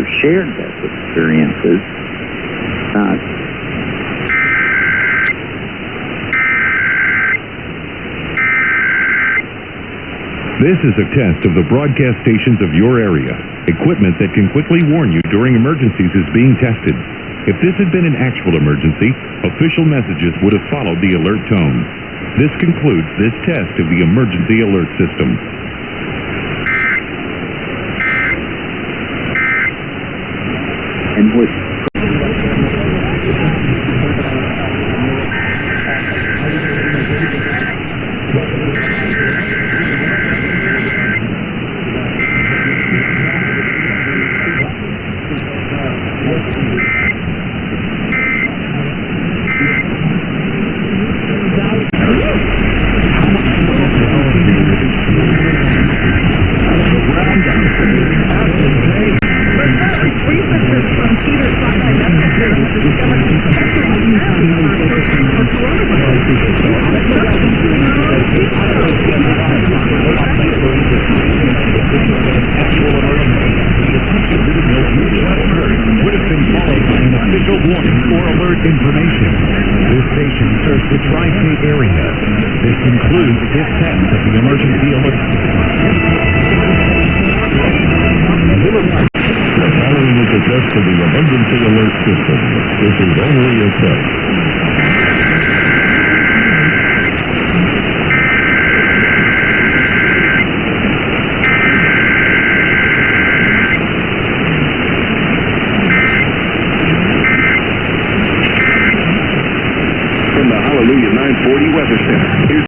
have shared those experiences. This is a test of the broadcast stations of your area. Equipment that can quickly warn you during emergencies is being tested. If this had been an actual emergency, official messages would have followed the alert tone. This concludes this test of the emergency alert system. And with information. This station serves the tri-state area. This concludes this test of the emergency alert system. The following is a test of the emergency alert system. This is only a test. From the Hallelujah 940 Weather Center, here's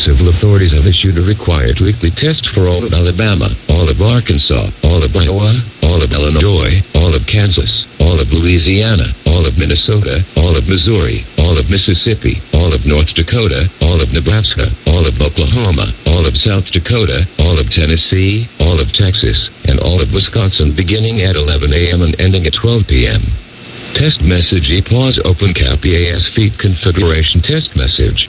civil authorities have issued a required weekly test for all of Alabama, all of Arkansas, all of Iowa, all of Illinois, all of Kansas, all of Louisiana, all of Minnesota, all of Missouri, all of Mississippi, all of North Dakota, all of Nebraska, all of Oklahoma, all of South Dakota, all of Tennessee, all of Texas, and all of Wisconsin beginning at 11 a.m. and ending at 12 p.m. Test message EPAUSE open cap EAS feed configuration test message.